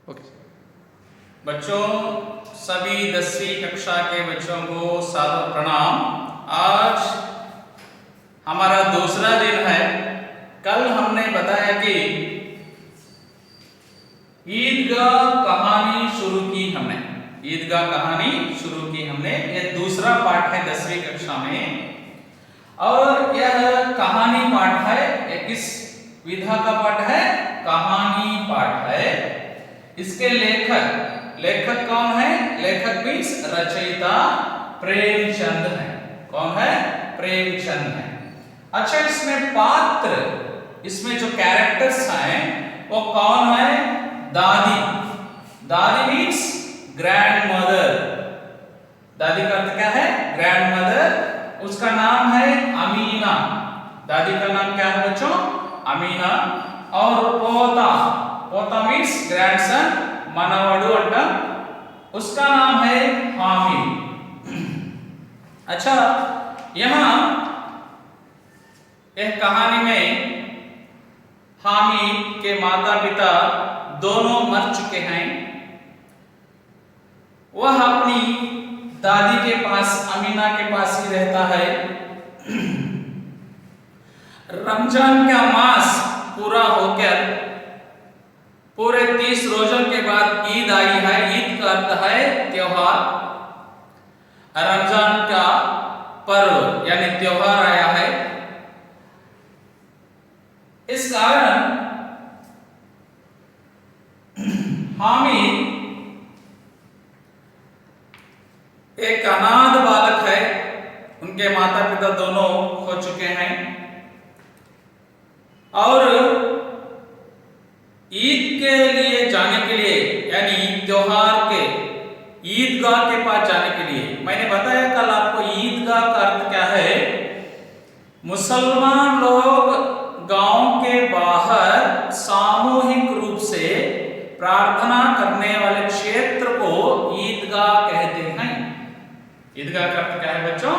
Okay बच्चों, सभी 10वीं कक्षा के बच्चों को सादर प्रणाम। आज हमारा दूसरा दिन है। कल हमने बताया कि ईदगाह कहानी शुरू की हमने। ईदगाह कहानी शुरू की हमने। यह दूसरा पाठ है 10वीं कक्षा में, और यह कहानी पाठ है। यह किस विधा का पाठ है? कहानी पाठ है। इसके लेखक कौन है? लेखक मीन्स रचयिता प्रेमचंद है। कौन है? प्रेमचंद है। अच्छा, इसमें पात्र, इसमें जो कैरेक्टर्स हैं वो कौन है? दादी। दादी मीन्स ग्रैंड मदर। दादी का अर्थ क्या है? Grand mother. उसका नाम है अमीना। दादी का नाम क्या है बच्चों? अमीना। और पोता मीन्स ग्रैंडसन, मनवड़ू अंटा, उसका नाम है हामिद। अच्छा, यहां यह कहानी में हामिद के माता पिता दोनों मर चुके हैं। वह अपनी दादी के पास, अमीना के पास ही रहता है। रमजान का मास पूरा होकर पूरे 30 रोजों के बाद ईद आई है। ईद का अर्थ है त्योहार। रमजान का पर्व यानी त्योहार आया है। इस कारण हामिद एक अनाथ बालक है। उनके माता पिता दोनों खो चुके हैं, और ईद के लिए जाने के लिए, यानी त्योहार के ईदगाह के पास जाने के लिए, मैंने बताया कल आपको ईदगाह का अर्थ क्या है। मुसलमान लोग गांव के बाहर सामूहिक रूप से प्रार्थना करने वाले क्षेत्र को ईदगाह कहते हैं। ईदगाह का अर्थ क्या है बच्चों?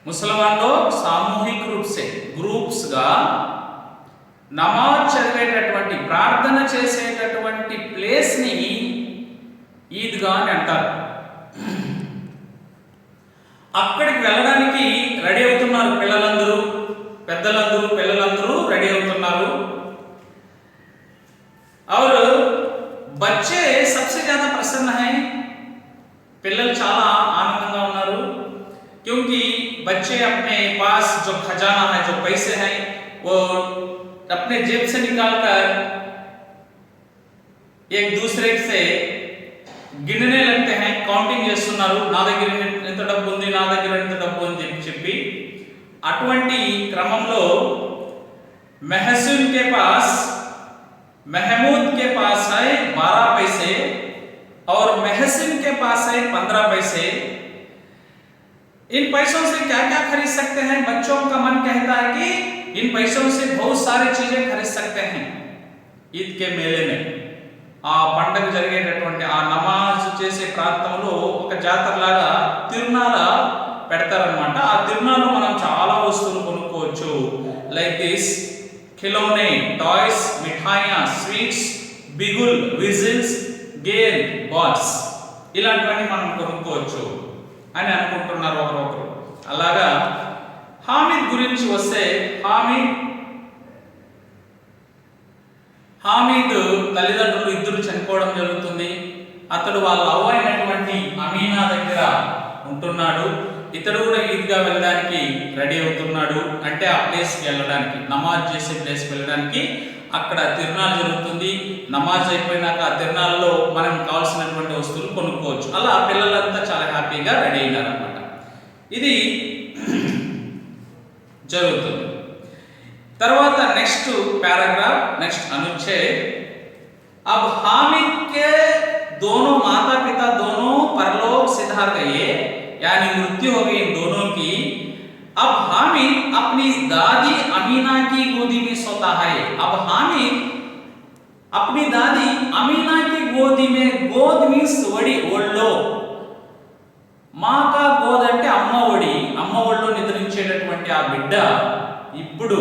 ముసల్మాన్ लोग సామూహిక रूप से గ్రూప్స్ గా నమాజ్ చదివేటటువంటి, ప్రార్థన చేసేటటువంటి ప్లేస్ ని ఈద్గా అని అంటారు. అక్కడికి వెళ్ళడానికి రెడీ అవుతున్నారు పిల్లలందరూ, పెద్దలందరూ, పిల్లలందరూ రెడీ అవుతున్నారు. और बच्चे सबसे ज्यादा प्रसन्न हैं. పిల్లలు చాలా ఆనందంగా ఉన్నారు. क्योंकि बच्चे अपने पास जो खजाना है, जो पैसे हैं, वो अपने जेब से निकालकर एक दूसरे से गिनने लगते हैं. काउंटिंग చేస్తున్నారు. నా దగ్గర ఎంత డబ్బు ఉంది, నా దగ్గర ఎంత డబ్బు ఉంది అని చెప్పి. అటువంటి క్రమంలో महसून के पास, महमूद के पास है 12 पैसे और महसून के पास है 15 पैसे. इन पैसों से क्या क्या खरीद सकते हैं? बच्चों का मन कहता है कि इन पैसों से बहुत सारी चीजें खरीद सकते हैं. ईद के मेले में ఆ పండగ జరిగేటటువంటి ఆ నమాజ్ చేసే ప్రాంతంలో ఒక జాతరలాగా తిరునాళ పెడతారన్నమాట. ఆ తిరునాళలో మనం చాలా వస్తువులు కొనుక్కోవచ్చు. లైక్ దిస్ ఖిలోనే, టాయ్స్, మిఠాయియా, స్వీట్స్, బిగుల్, విజిల్స్, గేమ్, బాల్స్, ఇలాంటివన్నీ మనం కొనుక్కోవచ్చు అని అనుకుంటున్నారు ఒకరొకరు. అలాగా హామిద్ గురించి వస్తే, హామిద్ తల్లిదండ్రులు ఇద్దరు చనిపోవడం జరుగుతుంది. అతడు వాళ్ళ అవ్వ అయినటువంటి అమీనా దగ్గర ఉంటున్నాడు. ఇతడు కూడా ఈద్గా వెళ్ళడానికి రెడీ అవుతున్నాడు. అంటే ఆ ప్లేస్కి వెళ్ళడానికి, నమాజ్ చేసే ప్లేస్కి వెళ్ళడానికి. అక్కడ తిరునాళ జరుగుతుంది. నమాజ్ అయిపోయినాక ఆ తిరునాళ్ళలో మనం కావాల్సినటువంటి వస్తువులు కొనుక్కోవచ్చు. అలా పిల్లలంతా చాలా హ్యాపీగా రెడీ అయినారన్నమాట. ఇది జరుగుతుంది. తర్వాత నెక్స్ట్ पैराग्राफ, नेक्स्ट अनुच्छेद. अब हामिद के दोनों माता पिता दोनों परलोक सिधार गए, यानी मृत्यु हो गई इन दोनों की. अब हामिद अपनी दादी अमीना की गोदी में सोता है. अब हामिद अपनी दादी अमीना की गोदी में, गोद मीन्स वड़ी, ओल्लो. माँ का गोद అంటే అమ్మ ఒడి. అమ్మ ఒడిలో నిద్రించేటటువంటి ఆ బిడ్డ ఇప్పుడు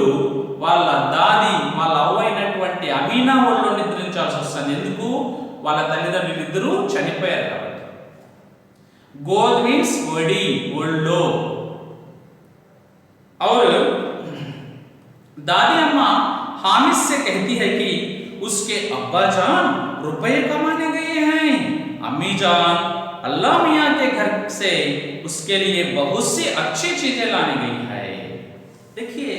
వాళ్ళ దాది, వాళ్ళ అవ్వ అయినటువంటి అమీనా ఒడిలో నిద్రించాల్సి వస్తుంది. ఎందుకు? ఎందుకు? వాళ్ళ తల్లిదండ్రులు ఇద్దరు చనిపోయారు కాబట్టి. गोद मीन्स बॉडी, ओल्डो. और दादी अम्मा हामिद से कहती है कि उसके अब्बा जान रुपए कमाने गए हैं. अम्मी जान अल्लाह मियाँ के घर से उसके लिए बहुत सी अच्छी चीजें लाने गई है. देखिए,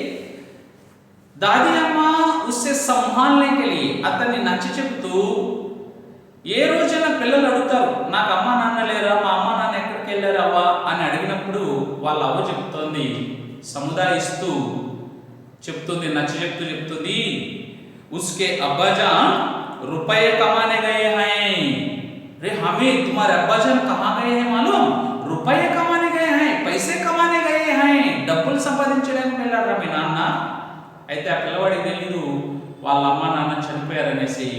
दादी अम्मा उससे संभालने के लिए అతన్ని నచ్చ చెప్తూ, ఏ రోజైనా పిల్లలు అడుగుతారు, నాకు అమ్మ నాన్న లేరా, మా అమ్మ నాన్న ఎక్కడికి వెళ్ళారు అవ్వ అని అడిగినప్పుడు వాళ్ళ అవ్వ చెప్తోంది, సముదాయిస్తూ చెప్తుంది, నచ్చ చెప్తుంది, उसके अब्बा जान रुपए कमाने गए हैं. अरे हमें तुम्हारे अब्बा जान कहाँ गए हैं मालूम? रुपए कमाने गए हैं, पैसे कमाने गए हैं, డబ్బులు సంపాదించడానికి వెళ్ళారా మీ నాన్న. అయితే ఆ పిల్లవాడికి తెలీదు వాళ్ళ అమ్మ నాన్న చనిపోయారనేసి.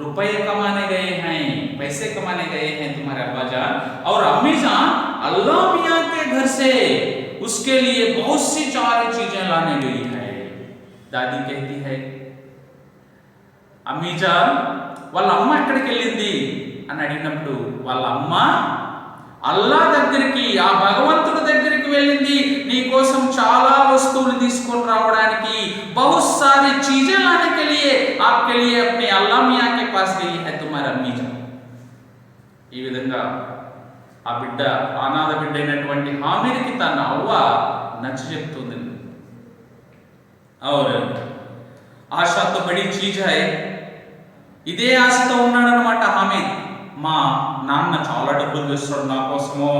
रुपए कमाने गए हैं, पैसे कमाने गए हैं तुम्हारे अब्बा जान, और अम्मी जान अल्लाह मियाँ के घर से उसके लिए बहुत सी सारी चीजें लाने गई है. दादी कहती है, అమ్మీ జాన్ వాళ్ళ అమ్మ ఎక్కడికి వెళ్ళింది అని అడిగినప్పుడు వాళ్ళ అమ్మ అల్లా దగ్గరికి, ఆ భగవంతుడి దగ్గరికి వెళ్ళింది, నీ కోసం చాలా వస్తువులు తీసుకొని రావడానికి. बहुत सारी चीजें लाने के लिए आपके लिए अपने अल्लाह मियाँ के पास गई है तुम्हारी अम्मी जान. ఈ విధంగా ఆ బిడ్డ, అనాథ బిడ్డ అయినటువంటి హామిద్కి తన అవ్వ నచ్చ చెప్తుంది. और आशा तो बड़ी चीज है. ఇదే ఆశతో ఉన్నాడనమాట హామిద్. మా నాన్న చాలా డబ్బులు తెస్తాడు నా కోసము,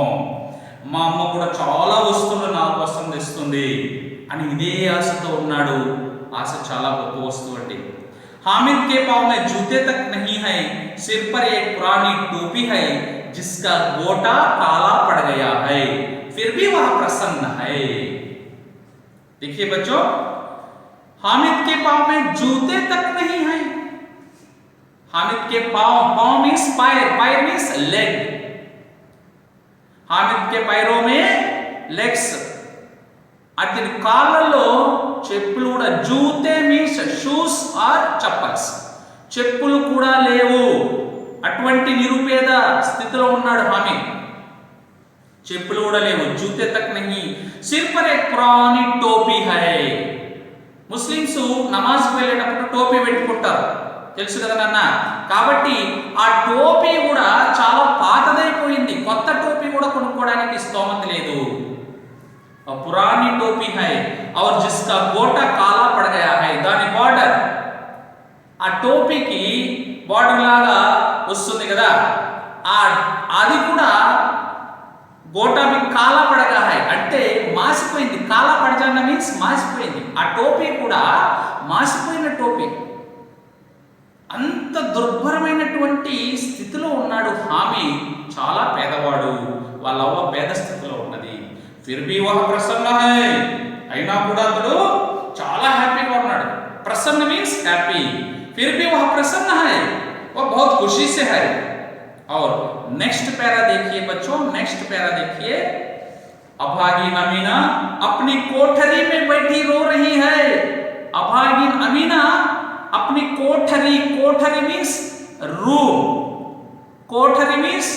మా అమ్మ కూడా చాలా వస్తువులు నా కోసం తెస్తుంది అని ఇదే ఆశతో ఉన్నాడు. ఆశ చాలా గొప్ప వస్తువు అండి. हामिद के पाँव में जूते तक नहीं है, सिर पर एक पुरानी टोपी है जिसका गोटा काला पड़ गया है, फिर भी वह प्रसन्न है. देखिए बच्चों, हामिद के पाँव में जूते तक नहीं है. हामिद के पाँव मीन्स पैर, पैर मीन्स लेग. हामिद के पैरों में लेग्स, అతని కాళ్ళల్లో చెప్పులు కూడా, జూతే మీన్స్ షూస్ ఆర్ చప్పల్స్, చెప్పులు కూడా లేవు. అటువంటి నిరుపేద స్థితిలో ఉన్నాడు హామిద్. చెప్పులు కూడా లేవు. జూతే తక్ నహీ, సిర్ పర్ ఏక్ పురానీ టోపీ హై. ముస్లిమ్స్ నమాజ్కి వెళ్ళేటప్పుడు టోపీ పెట్టుకుంటారు, తెలుసు కదా నాన్న. కాబట్టి ఆ టోపీ కూడా చాలా పాతదైపోయింది, కొత్త టోపీ కూడా కొనుక్కోవడానికి స్తోమత లేదు. पुरानी टोपी है और जिसका गोटा काला पड़ गया है. దాని బార్డర్, ఆ టోపీకి బార్డర్ లాగా వస్తుంది కదా, అది కూడా గోటా మీ కాలా పడగా హై అంటే మాసిపోయింది. కాలా పడజాన మీన్స్ మాసిపోయింది. ఆ టోపీ కూడా మాసిపోయిన టోపీ. అంత దుర్భరమైనటువంటి స్థితిలో ఉన్నాడు హామిద్. చాలా పేదవాడు, వాళ్ళ అవ్వ పేద స్థితిలో ఉన్నది. फिर भी वह प्रसन्न है. అయినా కూడా అతడు చాలా హ్యాపీగా ఉన్నాడు. प्रसन्न मीन्स हैप्पी. फिर भी वह प्रसन्न है, वह बहुत खुशी से है. और नेक्स्ट पैरा देखिए बच्चों, नेक्स्ट पैरा देखिए. अभागिन अमीना अपनी कोठरी में बैठी रो रही है. अभागिन अमीना अपनी कोठरी, कोठरी मीन्स रूम, कोठरी मीन्स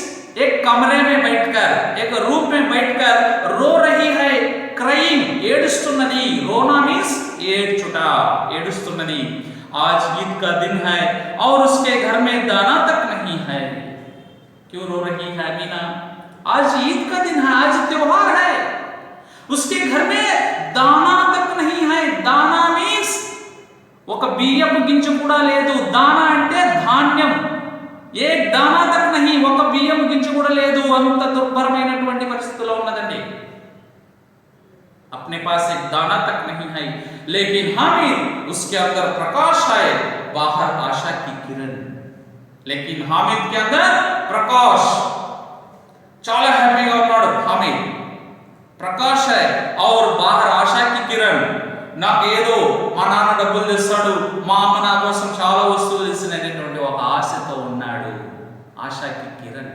एक कमरे में बैठकर, एक रूम में बैठकर रो रही है. क्राइंग, ఏడుస్తున్నది. रोना मीन्स ఏడ్చుట, ఏడుస్తున్నది. आज ईद का दिन है और उसके घर में दाना तक नहीं है. क्यों रो रही है अमीना? आज ईद का दिन है, आज त्योहार है. उसके घर में दाना तक नहीं है. दाना मीन्स ఒక బియ్యపు గింజ కూడా లేదు. దానా అంటే ధాన్యం. ఏ దానా తక్ నహీ, ఒక బియ్యం గింజ కూడా లేదు. అంత దుర్భరమైనటువంటి పరిస్థితిలో ఉన్నదండి. अपने पास एक दाना तक नहीं है, लेकिन हामिद उसके अंदर प्रकाश है, बाहर आशा की किरण. लेकिन हामिद के अंदर प्रकाश, చాలా హ్యాపీగా ఉన్నాడు హామిద్. ప్రకాష్ है और बाहर आशा की किरण. నాకు ఏదో మా నాన్న డబ్బులు తెస్తాడు, మా అమ్మ నా కోసం చాలా వస్తువులు తెచ్చినటువంటి ఒక ఆశతో ఉన్నాడు. आशा की किरण.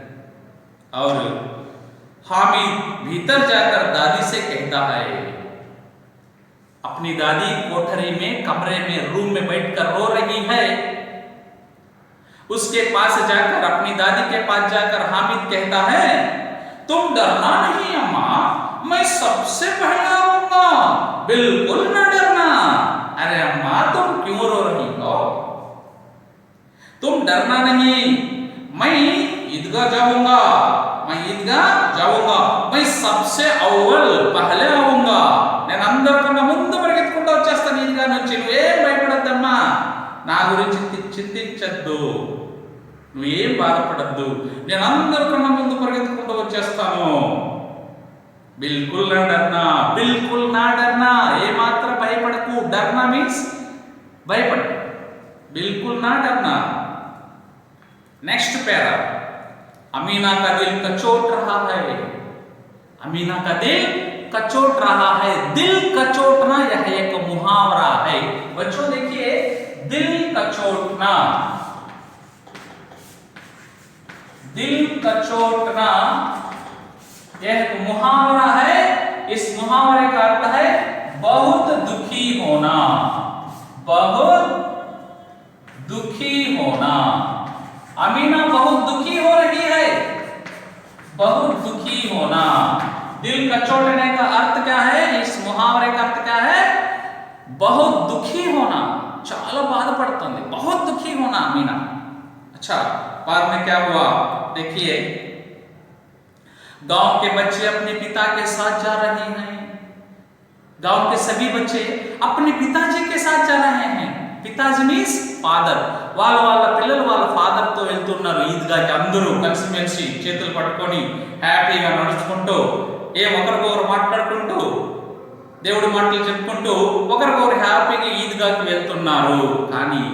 और हामिद भीतर जाकर दादी से कहता है, अपनी दादी कोठरी में, कमरे में, रूम में बैठकर रो रही है. उसके पास जाकर, अपनी दादी के पास जाकर हामिद कहता है, तुम डरना नहीं अम्मा, मैं सबसे पहले आऊंगा, बिल्कुल न डरना। अरे अम्मा तुम क्यों रो रही हो? तुम डरना नहीं, मैं ईदगाह जाऊंगा, मैं सबसे अव्वल पहले आऊंगा, నేను అందరికన్నా ముందు పరిగెత్తుకుంటూ వచ్చేస్తాను ఈద్గాహ్ నుంచి, నువ్వేం భయపడద్దమ్మా, నా గురించి చింతించద్దు, నువ్వేం బాధపడద్దు, నేను అందరికన్నా ముందు పరిగెత్తుకుంటూ వచ్చేస్తాను. బిల్కుల్ నా డర్నా, ఏమాత్రం భయపడకు. డర్నా మీన్స్ భయపడ, బిల్కుల్ నా డర్నా. నెక్స్ట్ పేరా, अमीना का दिल कचोट रहा है, अमीना का दिल कचोट रहा है। दिल कचोटना यह एक मुहावरा है। बच्चों देखिए, दिल कचोटना, यह एक मुहावरा है। इस मुहावरे का अर्थ है बहुत दुखी होना, बहुत दुखी होना। अमीना बहुत दुखी हो रही है, बहुत दुखी होना। दिल कचोटने का अर्थ क्या है? इस मुहावरे का अर्थ क्या है? बहुत दुखी होना, చాలా బాధపడుతుంది, बहुत दुखी होना अमीना। अच्छा, बाद में क्या हुआ देखिए, गांव के बच्चे अपने पिता के साथ जा रहे हैं, गांव के सभी बच्चे अपने पिताजी के साथ जा रहे हैं। పితాజీ మీన్స్ ఫాదర్, వాళ్ళ పిల్లలు వాళ్ళ ఫాదర్ తో వెళ్తున్నారు ఈద్గాకి. అందరూ కలిసిమెలిసి చేతులు పట్టుకొని హ్యాపీగా నడుచుకుంటూ, ఒకరికొకరు మాట్లాడుకుంటూ, దేవుడి మాటలు చెప్పుకుంటూ ఒకరికొకరు హ్యాపీగా ఈద్గాకి వెళ్తున్నారు. కానీ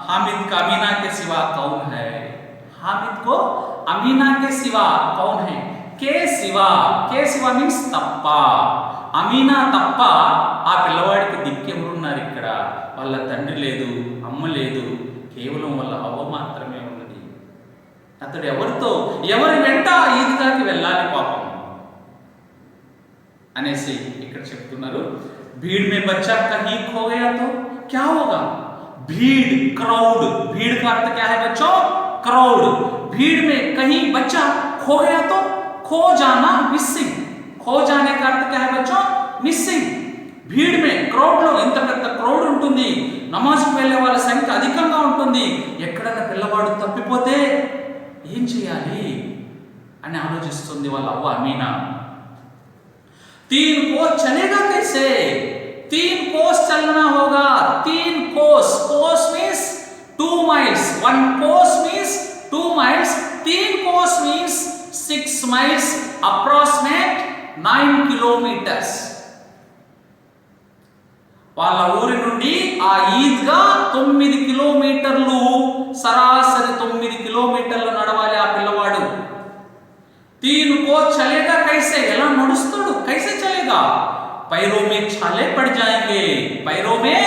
हामिद का अमीना के सिवा कौन है? हामिद को अमीना के सिवा कौन है? के सिवा मीन्स తప్ప, అమీనా తప్ప ఆ పిల్లవాడికి దిక్కెవరున్నారు? ఇక్కడ వాళ్ళ తండ్రి లేదు, అమ్మ లేదు, కేవలం వాళ్ళ అవ్వ మాత్రమే ఉన్నది. అతడు ఎవరి వెంట ఈద్గాకి వెళ్ళాలి పాపం అనేసి ఇక్కడ చెప్తున్నారు. भीड़ में बच्चा कहीं खो गया तो क्या होगा? भीड़, क्राउड, भीड़ का अर्थ क्या है बच्चों? क्राउड। भीड़ में कहीं बच्चा खो गया तो, खो जाना, मिसिंग। खो जाने का अर्थ क्या है बच्चों? మిస్సింగ్. భీడ్ మే, క్రౌడ్ లో ఎంత పెద్ద క్రౌడ్ ఉంటుంది, నమాజ్కి వెళ్ళే వాళ్ళ సంఖ్య అధికంగా ఉంటుంది. ఎక్కడైనా పిల్లవాడు తప్పిపోతే ఏం చేయాలి అని ఆలోచిస్తుంది వాళ్ళ అవ్వ అమీనా. 3 कोस चलेगा कैसे? 3 कोस चलना होगा। 3 कोस, कोस मीन्स 2 miles, 1 कोस मीन्स 2 miles, 3 कोस मीन्स 6 miles, approximate 9 kilometers. వాళ్ళ ఊరి నుండి ఆ ఈద్గా 9 కిలోమీటర్లు, సరాసరి 9 కిలోమీటర్లు నడవాలి ఆ పిల్లవాడు. 3 कोस चलेगा कैसे? ఎలా నడుస్తాడు? कैसे चलेगा? पैरों में छाले पड़ जाएंगे, पैरों में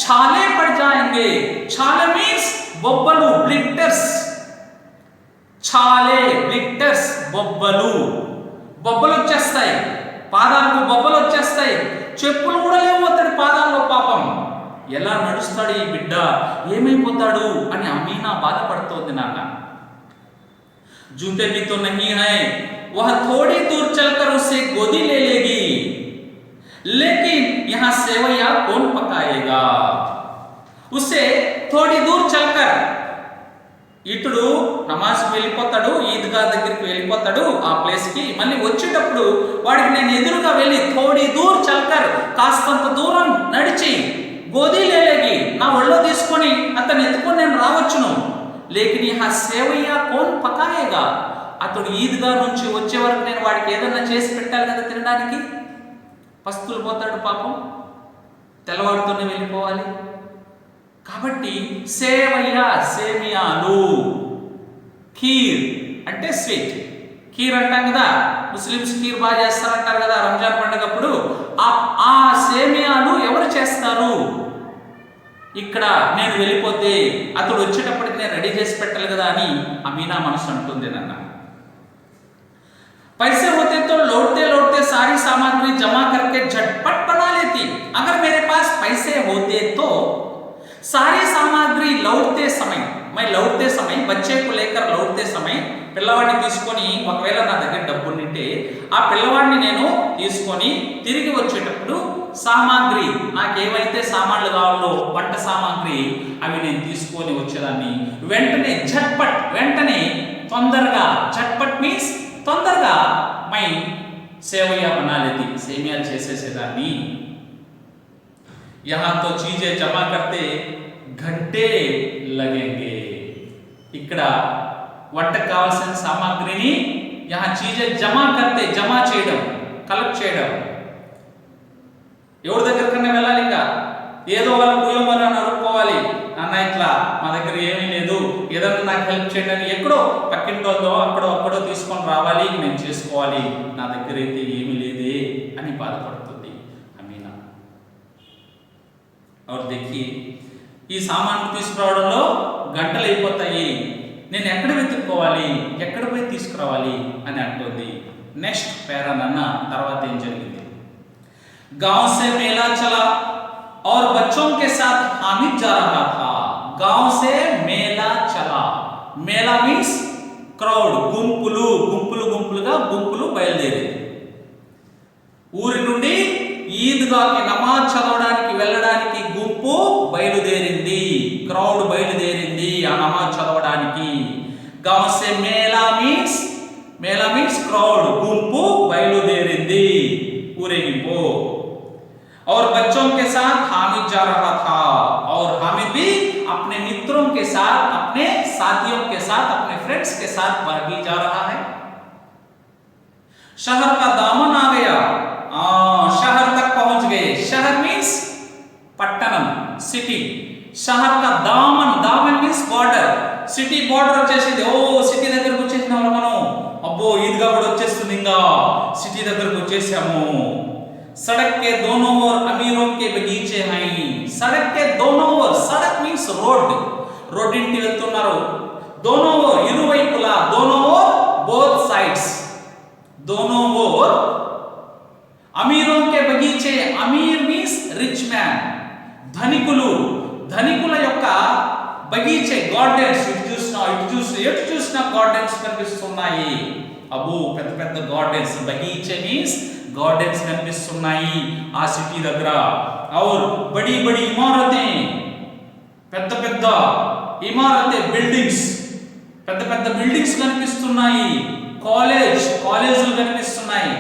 छाले पड़ जाएंगे. छाले मीन्स బొబ్బలు, బ్లిట్టర్స్. छाले, బ్లిట్టర్స్, బొబ్బలు వచ్చేస్తాయి పాదాలకు, బొబ్బలు వచ్చేస్తాయి. చెప్పులు కూడా లేవు అతడి పాదాల్లో పాపం. ఎలా నడుస్తాడు ఈ బిడ్డ, ఏమైపోతాడు అని అమీనా బాధపడుతోంది. నాన్న, जूते भी तो नहीं है, वह थोड़ी दूर चलकर उसे गोदी ले लेगी, लेकिन यहां सेवैया कौन पकाएगा? उसे थोड़ी दूर चलकर, ఇతడు నమాజ్కి వెళ్ళిపోతాడు, ఈద్గా దగ్గరికి వెళ్ళిపోతాడు ఆ ప్లేస్కి. మళ్ళీ వచ్చేటప్పుడు వాడికి నేను ఎదురుగా వెళ్ళి, థోడీ దూర్ చల్కర్, కాస్తంత దూరం నడిచి, గోదీ లేలేగి, నా ఒళ్ళో తీసుకొని అతను ఎత్తుకొని నేను రావచ్చును. లేకిన్ యహా సేవయ్యా కోన్ పకాయేగా, అతడు ఈద్గా నుంచి వచ్చే వరకు నేను వాడికి ఏదన్నా చేసి పెట్టాలి కదా తినడానికి. పస్తులు పోతాడు పాపం, తెల్లవాడుతూనే వెళ్ళిపోవాలి. కాబట్టి సేవయ్యా, సేమియాలు, ఖీర్ అంటే స్వీట్. ఖీర్ అంటాం కదా, ముస్లిమ్స్ ఖీర్ బాగా చేస్తారంటారు కదా రంజాన్ పండుగప్పుడు. ఆ సేమియాలు ఎవరు చేస్తారు? ఇక్కడ నేను వెళ్ళిపోతే అతడు వచ్చేటప్పటికి నేను రెడీ చేసి పెట్టాలి కదా అని అమీనా మనసు అంటుంది. నాన్న, पैसे होते तो लौटते लौटते सारी सामग्री जमा करके झटपट बना लेती. अगर मेरे पास पैसे होते तो सारी सामग्री లౌట్తే సమయ బచ్చే కు లేకర్ లౌట్తే సమయ పిల్లవాడిని తీసుకొని ఒకవేళ నా దగ్గర డబ్బు ఉంటే ఆ పిల్లవాడిని నేను తీసుకొని తిరిగి వచ్చేటప్పుడు సామాగ్రి నాకేవైతే సామాన్లు కావాలో వంట సామాగ్రి అవి నేను తీసుకొని వచ్చేదాన్ని. వెంటనే తొందరగా झटपट మీన్స్ తొందరగా మై సేవయ్య బనా లేతి సేమియాలు చేసేసేదాన్ని. यहाँ तो चीजें जमा करते घंटे लगेंगे. ఇక్కడ వంటకు కావాల్సిన సామాగ్రిని यहाँ चीजें जमा करते జమా చేయడం కలెక్ట్ చేయడం. ఎవరి దగ్గరకన్నా వెళ్ళాలి, ఇంకా ఏదో వాళ్ళ గుయ్యమని అడుక్కోవాలి, అన్న ఇట్లా మా దగ్గర ఏమీ లేదు ఏదన్నా నాకు హెల్ప్ చేయండి, ఎక్కడో పక్కింటోదో అక్కడో తీసుకొని రావాలి, నేను చేసుకోవాలి, నా దగ్గర అయితే ఏమీ లేదే అని బాధపడుతుంది అమీనా. और देखिए ఈ సామాన్లు తీసుకురావడంలో గంటలు అయిపోతాయి, నేను ఎక్కడ వెతుక్కోవాలి, ఎక్కడ పోయి తీసుకురావాలి అని అంటుంది. నెక్స్ట్ పేరా అన్న తర్వాత ఏం జరిగింది. गांव से मेला चला और बच्चों के साथ हामिद जा रहा था. गांव से मेला चला. मेला मीन्स క్రౌడ్, గుంపులు బయలుదేరి ఊరి నుండి ఈద్గాకి నమాజ్ చదవడానికి వెళ్ళడానికి గుంపు బయలుదేరింది, క్రౌడ్ బయలుదేరింది ఆ నమాజ్ చదవడానికి. गांव से मेला మీన్స్ క్రౌడ్, గుంపు బయలుదేరింది, ఊరేగింపు. और बच्चों के साथ हामिद जा रहा था, और हामिद भी अपने मित्रों के साथ, अपने साथियों के साथ, अपने फ्रेंड्स के साथ भागी जा रहा है. शहर का दामन आ गया, शहर तक पहुंच गए. शहर मीन्स पट्टनम, सिटी. शहर का दामन मीन्स बॉर्डर. సిటీ బోర్డర్ వచ్చేసింది. సిటీ దగ్గరకు వచ్చేసినాము మనం, అబ్బో ఈద్గా కూడా వచ్చేస్తుంది, ఇంకా సిటీ దగ్గరకు వచ్చేసాము. सड़क के दोनों ओर अमीरों के बगीचे हैं. सड़क के दोनों ओर, सड़क मीन्स रोड, రోడ్డింటి వెళ్తున్నారు. दोनों ओर ఇరువైపులా, दोनों ओर both sides, दोनों ओर अमीरों के बगीचे. अमीर मीन्स రిచ్ మ్యాన్, ధనికుల యొక్క బగీచే, గార్డెన్స్. ఎటు చూసినా గార్డెన్స్ కనిపిస్తున్నాయి. అబ్బో పెద్ద గార్డెన్స్, బగీచే మీన్స్ గార్డెన్స్ కనిపిస్తున్నాయి ఆ సిటీ దగ్గర. और बड़ी इमारतें, పెద్ద ఇమారతే బిల్డింగ్స్, పెద్ద బిల్డింగ్స్ కనిపిస్తున్నాయి. కాలేజీలు కనిపిస్తున్నాయి.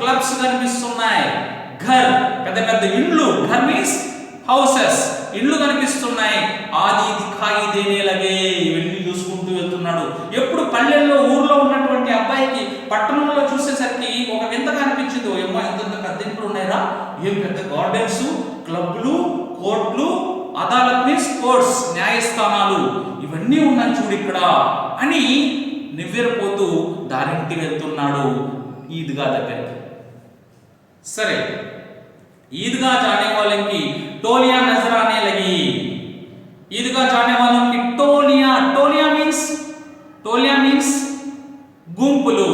క్లబ్స్ కనిపిస్తున్నాయి. ఘర్ పెద్ద ఇండ్లు, ఘర్ మీన్స్ హౌసెస్, ఇండ్లు కనిపిస్తున్నాయి. ఆది దిఖాయి దేనే లగే. ఇవన్నీ చూసుకుంటూ వెళ్తున్నాడు. ఎప్పుడు పల్లెల్లో ఊర్లో ఉన్నటువంటి అబ్బాయికి పట్టణంలో చూసేసరికి ఒక వింతగా అనిపించింది. ఏమో ఎంత పెద్ద ఇండ్లు ఉన్నాయిరా, ఏం పెద్ద గార్డెన్స్, క్లబ్లు, కోర్టులు, అదాలత్ మీన్స్ కోర్ట్స్, న్యాయస్థానాలు, ఇవన్నీ ఉన్నాయి చూడు ఇక్కడ అని నివ్వెరపోతూ దారింటి వెళ్తున్నాడు ఈద్గా దగ్గరికి. సరే, ईदगाह जाने वाले की टोलियां नजर आने लगी. ईदगाह जाने वालों की टोलियां मीन्स గుంపులు.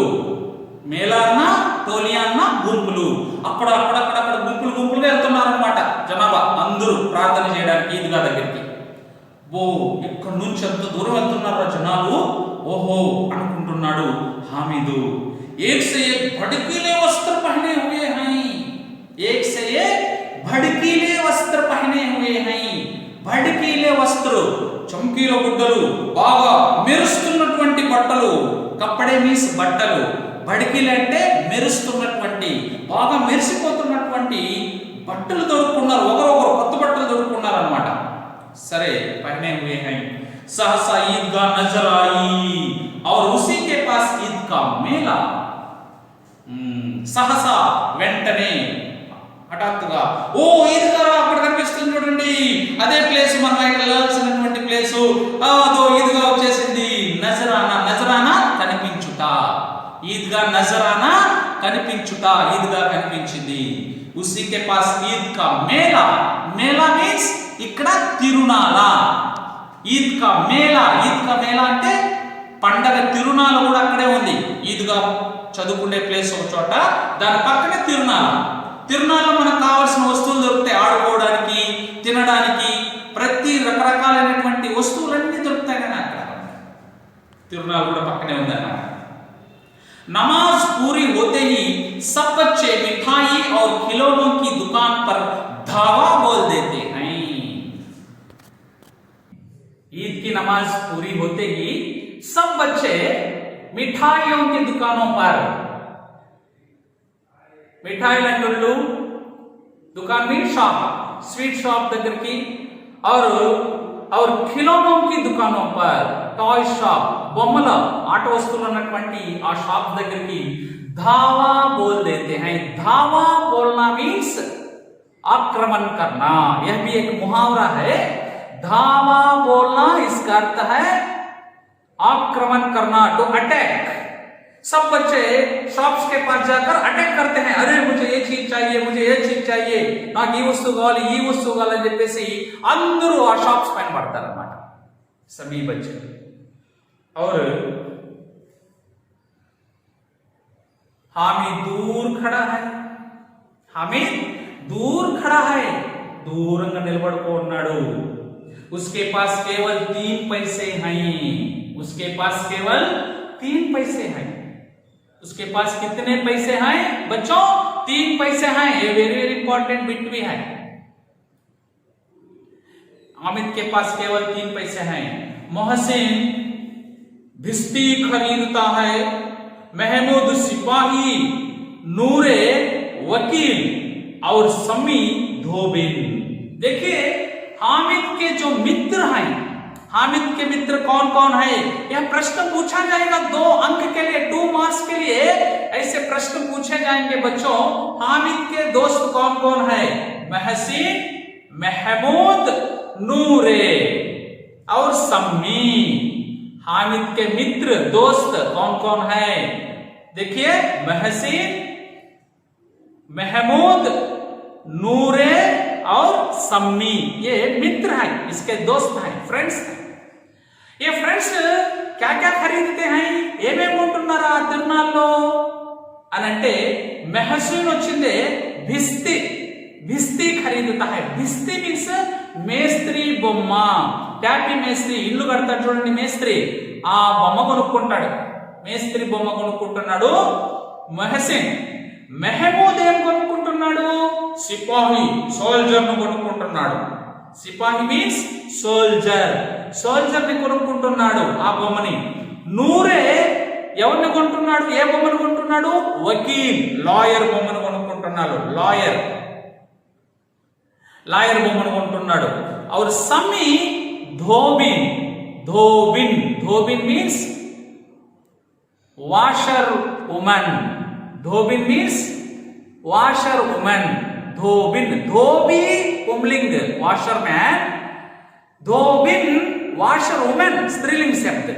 మేళా అన్న టోలియా అన్న గుంపులు. అక్కడ గుంపులుగా వెళ్తున్నారు అన్నమాట జనాభా. అందరూ ప్రార్థన చేయడానికి ఈద్గా దగ్గరికి. ఇక్కడ నుంచి ఎంత దూరం వెళ్తున్నారు జనాలు, ఓహో అనుకుంటున్నాడు హామీదు. एक से एक भड़कीले वस्त्र पहने हुए हैं. एक से एक भड़कीले वस्त्र पहने हुए हैं. भड़कीले वस्त्र, చమ్కీల గుడ్డలు, బాగా మెరుస్తున్నటువంటి బట్టలు. కప్పడే మీన్స్ బట్టలు. భడికీలు అంటే మెరుస్తున్నటువంటి, బాగా మెరిసిపోతున్నటువంటి బట్టలు తొడుక్కున్నారు. ఒకరొకరు కొత్త బట్టలు తొడుక్కున్నారు అన్నమాట. సరే, పహనే हुए हैं. सहसा ईदगाह नजर आई और उसी के पास ईद का मेला. సహసా వెంటనే, హఠాత్తుగా, ఓ ఈద్గా అక్కడ కనిపిస్తుంది చూడండి, అదే ప్లేస్ మనం వెళ్ళాల్సినటువంటి ప్లేసు, అదో ఈద్గా వచ్చేసింది. నజరానా కనిపించుట. ఈద్గా నజరానా కనిపించుట, ఈద్గా కనిపించింది. ఉసికే పాస్ ఈద్ కా మేళా. మేళా మీన్స్ ఇక్కడ తిరునాళ. ఈద్ కా మేళా అంటే పండగ, తిరునాళ కూడా అక్కడే ఉంది. ఈద్గా చదువుకునే ప్లేస్ ఒక చోట, దాని పక్కనే తిరునాళ. మనకు కావాల్సిన వస్తువులు దొరుకుతాయి, ఆడుకోవడానికి, తినడానికి, ప్రతి రకరకాలైనటువంటి వస్తువులన్నీ దొరుకుతాయి కానీ అక్కడ తిరునాళ్ళు కూడా పక్కనే ఉందన్నమాట. नमाज पूरी होते ही सब बच्चे मिठाई और खिलौनों की दुकान पर धावा बोल देते हैं. ईद की नमाज पूरी होते ही सब बच्चे मिठाइयों की दुकानों पर, मिठाई लंडुल्लू दुकान में शॉप, स्वीट शॉप దగ్గర की और खिलौनों की दुकानों पर, टॉय शॉप, బొమ్మల ఆట వస్తువులు ఉన్నటువంటి ఆ షాప్ దగ్గరికి धावा बोल देते हैं. धावा बोलना मीन्स आक्रमण करना. यह भी एक मुहावरा है. धावा बोलना इसका अर्थ है आक्रमण करना, टू अटैक. सब बच्चे शॉप्स के पास जाकर अटैक करते हैं. अरे मुझे ये चीज चाहिए, मुझे ये चीज चाहिए, నాకు ఈ వస్తువు కావాలి, ఈ వస్తువు కావాలి అని చెప్పేసి అందరూ ఆ షాప్స్ పైన పడతారు అన్నమాట. सभी बच्चे. और हामिद दूर खड़ा है. हामिद दूर खड़ा है, దూరంగా నిలబడుకో ఉన్నాడు. उसके पास केवल 3 पैसे हैं. उसके पास केवल 3 पैसे हैं. उसके पास कितने पैसे हैं बच्चों? 3 पैसे हैं. ये वेरी वेरी इंपॉर्टेंट बिट भी है. हामिद के पास केवल 3 पैसे हैं. मोहसिन भिस्ती खरीदता है. महमूद सिपाही, नूरे वकील और समी धोबिन. देखिए हामिद के जो मित्र हैं, हामिद के मित्र कौन कौन है, यह प्रश्न पूछा जाएगा 2 अंक के लिए, 2 मार्क्स के लिए ऐसे प्रश्न पूछे जाएंगे बच्चों. हामिद के दोस्त कौन कौन है? महसिन, महमूद, नूरे और सम्मी. हामिद के मित्र दोस्त कौन कौन है? देखिए महसिन, महमूद, नूरे और सम्मी, ये मित्र हैं, इसके दोस्त हैं, फ्रेंड्स हैं. ये फ्रेंड्स क्या क्या खरीदते हैं, ఏమేమి కొంటున్నారా తిరునాళ్ళలో అని అంటే మెహసిన్ వచ్చిందే భిస్తి. భిస్తి ఖరీదుతా है. భిస్తి మీన్స్ మేస్త్రి బొమ్మ. ట్యాపీ మేస్త్రి ఇల్లు కడతాడు చూడండి, మేస్త్రి ఆ బొమ్మ కొనుక్కుంటాడు. మేస్త్రి బొమ్మ కొనుక్కుంటున్నాడు మెహసిన్. మెహమూద్ ఏం కొనుక్కుంటున్నాడు? సిపాహి, సోల్జర్ ను కొనుక్కుంటున్నాడు. సిపాహి మీన్స్ సోల్జర్. సోల్జర్ ని కొనుక్కుంటున్నాడు ఆ బొమ్మని. నూరే ఎవరిని కొంటున్నాడు? ఏ బొమ్మను కొంటున్నాడు? వకీల్, లాయర్ బొమ్మను కొనుక్కుంటున్నాడు. లాయర్, లాయర్ బొమ్మను కొంటున్నాడు. और समी धोबिन. धोबिन, धोबिन मीन्स washer woman. धोबिन मीन्स washer woman. धोबिन, धोबी पुंलिंग, washer man. धोबिन washer woman स्त्रीलिंग शब्द.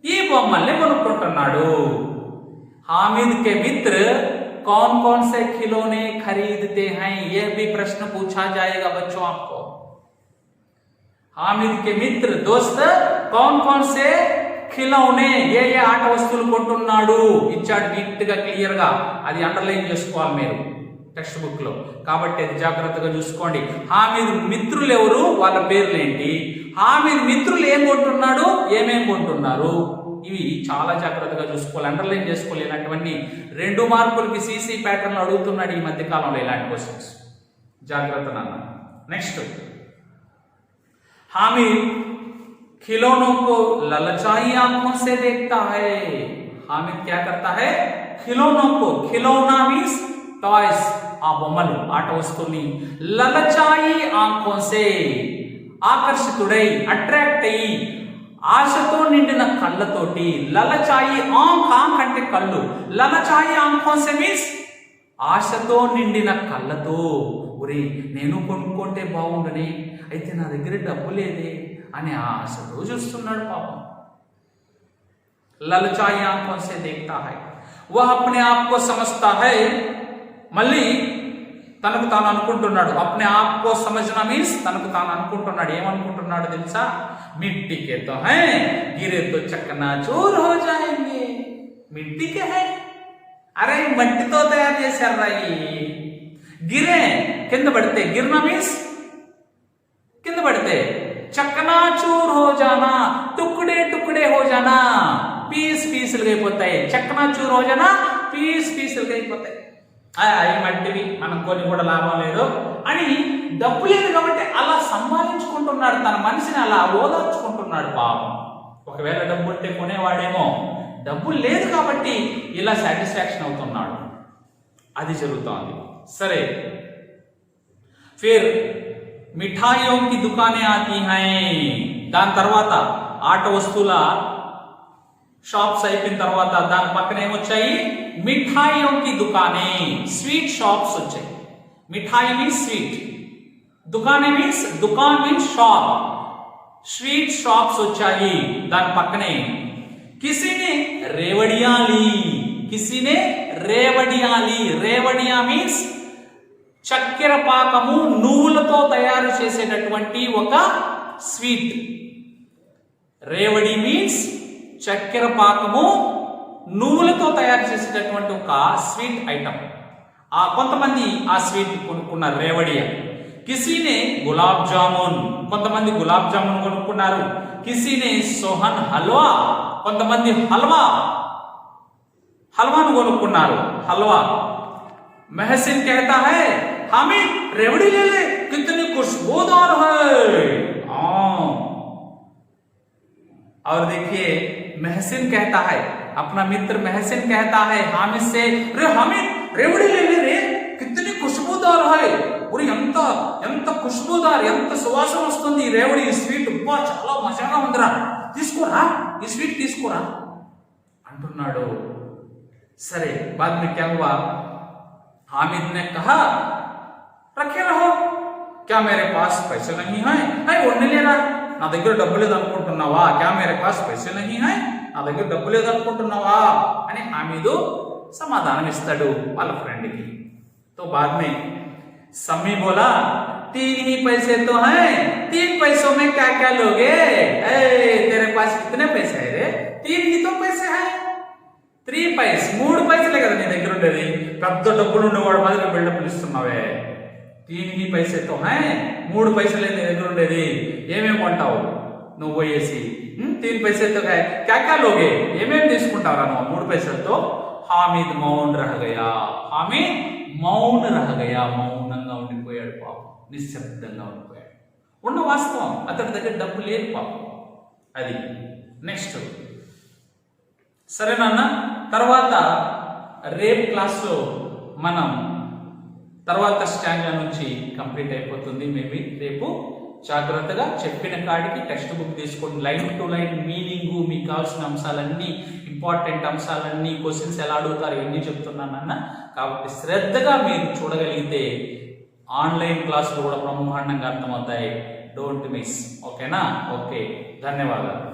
ఈ బొమ్మల్ని కొనుక్కుంటున్నాడు. हामिद के मित्र कौन कौन से खिलौने खरीदते हैं, यह भी प्रश्न पूछा जाएगा बच्चों आपको. हामिद के मित्र दोस्त कौन कौन से खिलौने, ఏ ఏ ఆట వస్తువులు కొంటున్నాడు ఇచ్చాడు నీట్ గా క్లియర్ గా. అది అండర్లైన్ చేసుకోవాలి మీరు టెక్స్ట్ బుక్ లో. కాబట్టి అది జాగ్రత్తగా చూసుకోండి. హామిద్ మిత్రులు ఎవరు, వాళ్ళ పేర్లు ఏంటి, హామిద్ మిత్రులు ఏం కొంటున్నాడు, ఏమేం కొంటున్నారు, ఇవి చాలా జాగ్రత్తగా చూసుకోవాలి, అండర్లైన్ చేసుకోవాలి. ఇలాంటివన్నీ 2 మార్కులకి सीसी ప్యాటర్న్ అడుగుతున్నాడు ఈ మధ్య కాలంలో ఇలాంటి క్వశ్చన్స్. జాగ్రత్త నాన్న. నెక్స్ట్, हामिद खिलौनों को ललचाई आंखों से देखता है. हामिद क्या करता है? खिलौनों को, खिलौना मीन्स टॉयज, ఆ బొమ్మలు ఆట వస్తువుని, లలచాయి ఆంఖోं से ఆకర్షితుడై, అట్రాక్ట్ అయ్యి, ఆశతో నిండిన కళ్ళతోటి. లలచాయి ఆంఖ్, ఆంఖ్ అంటే కళ్ళు, లలచాయి ఆంఖోं से మీన్స్ ఆశతో నిండిన కళ్ళతో. ఒరే నేను కొనుక్కుంటే బాగుండని, అయితే నా దగ్గర డబ్బు లేదే అని ఆశతో చూస్తున్నాడు పాపం. లలచాయి ఆంఖోं से देखता है. वह अपने आप को समझता है. మళ్ళీ తనకు తాను అనుకుంటున్నాడు. अपने आप को समझना మీన్స్ తనకు తాను అనుకుంటున్నాడు. ఏమనుకుంటున్నాడు తెలుసా? मिट्टी के तो हैं, गिरे तो चकनाचूर हो जाएंगे. मिट्टी के हैं, అరే మట్టితో తయారు చేశారు రాయి. గిరే కింద పడితే, గిర్నా మీన్స్ కింద పడితే, जाना, टुकड़े टुकड़े हो जाना, పీస్ పీసులుగా అయిపోతాయి, చక్కనాచూరు हो जाना, పీస్ పీసులుగా అయిపోతాయి. అవి మట్టివి, మనకు కొన్ని కూడా లాభం లేదు అని డబ్బు లేదు కాబట్టి అలా సంపాదించుకుంటున్నాడు, తన మనిషిని అలా ఓదార్చుకుంటున్నాడు పాపం. ఒకవేళ డబ్బు ఉంటే కొనేవాడేమో, డబ్బు లేదు కాబట్టి ఇలా సాటిస్ఫాక్షన్ అవుతున్నాడు. అది జరుగుతోంది. సరే, ఫిర్ మిఠాయియోं की दुकानें आती हैं. దాని తర్వాత ఆట వస్తువుల షాప్స్ అయిపోయిన తర్వాత దాని పక్కన ఏమొచ్చాయి? మిఠాయియోं की दुकानें, స్వీట్ షాప్స్ వచ్చాయి. మిఠాయి మీన్స్ స్వీట్, దుకానే మీన్స్ దుకాన్ మీన్స్ షాప్, స్వీట్ షాప్స్ వచ్చాయి దాని పక్కనే. కిసీనే రేవడియా ली, కిసీనే రేవడియా ली. రేవడియా మీన్స్ చక్కెర పాకము, నువ్వులతో తయారు చేసేటటువంటి ఒక స్వీట్. రేవడి మీన్స్ చక్కెర పాకము, నువ్వులతో తయారు చేసేటటువంటి ఒక స్వీట్ ఐటమ్. కొంతమంది ఆ స్వీట్ కొనుక్కున్నారు, రేవడియా. కిసీనే గులాబ్ జామున్, కొంతమంది గులాబ్ జామున్ కొనుక్కున్నారు. కిసీనే సోహన్ హల్వా, కొంతమంది హల్వాను కొనుక్కున్నారు, హల్వా. महसिन कहता है हमें रेवड़ी ले ले, कितनी खुशबूदार है. और देखिए महसिन कहता है, अपना मित्र महसिन कहता है हामिद से, रे हामिद रेवड़ी ले ले रे, कितनी खुशबूदार है. और ఎంత ఖుష్బూదార్, ఎంత సువాసన వస్తుంది ఈ రేవడి, ఈ స్వీట్ అబ్బా చాలా మజాగా ఉందిరా, తీసుకోరా ఈ స్వీట్ తీసుకోరా అంటున్నాడు. సరే, बाद में क्या हुआ? हामिद ने कहा रखे रहो, क्या मेरे पास पैसे नहीं है? ఒన్ని లేరా, నా దగ్గర డబ్బు లేదు అనుకుంటున్నావా? क्या मेरे पास पैसे नहीं है, నా దగ్గర డబ్బు లేదు అనుకుంటున్నావా అని హామీదు సమాధానం ఇస్తాడు వాళ్ళ ఫ్రెండ్ కి. तो बाद में सम्मी बोला 3 ही पैसे तो हैं, 3 पैसों में क्या क्या लोगे? तेरे पास कितने पैसे है रे? 3 ही तो पैसे हैं. 3 पैसे, 3 పైసలే కదా నీ దగ్గర ఉండేది, పెద్ద డబ్బులు ఉండేవాడు మాదిరి బిల్డప్ ఇస్తున్నావే. 3 ही पैसे तो हैं, 3 పైసలే నీ దగ్గర ఉండేది, ఏమేమి కొంటావు నువ్వు పోయేసి? 3 पैसे तो है, क्या क्या लोगे, ఏమేమి తీసుకుంటావురా నువ్వు 3 పైసలతో? హామిద్ మౌన్ రహ గయా, హామిద్ మౌన్ రహ గయా, మౌనంగా ఉండిపోయాడు పాపం, నిశ్శబ్దంగా ఉండిపోయాడు. ఉన్న వాస్తవం, అతడి దగ్గర డబ్బు లేదు పాపం. అది నెక్స్ట్. సరేనా? తర్వాత రేపు క్లాస్లో మనం తర్వాత స్టాండర్డ్ నుంచి కంప్లీట్ అయిపోతుంది. మేబీ రేపు జాగ్రత్తగా చెప్పిన కాడికి టెక్స్ట్ బుక్ తీసుకోండి, లైన్ టు లైన్ మీనింగ్, మీకు కావాల్సిన అంశాలన్నీ, ఇంపార్టెంట్ అంశాలన్నీ, క్వశ్చన్స్ ఎలా అడుగుతారు ఇవన్నీ చెప్తున్నానన్న. కాబట్టి శ్రద్ధగా మీరు చూడగలిగితే ఆన్లైన్ క్లాసులు కూడా బ్రహ్మాండంగా అర్థమవుతాయి. Don't miss. ఓకేనా? ఓకే, ధన్యవాదాలు.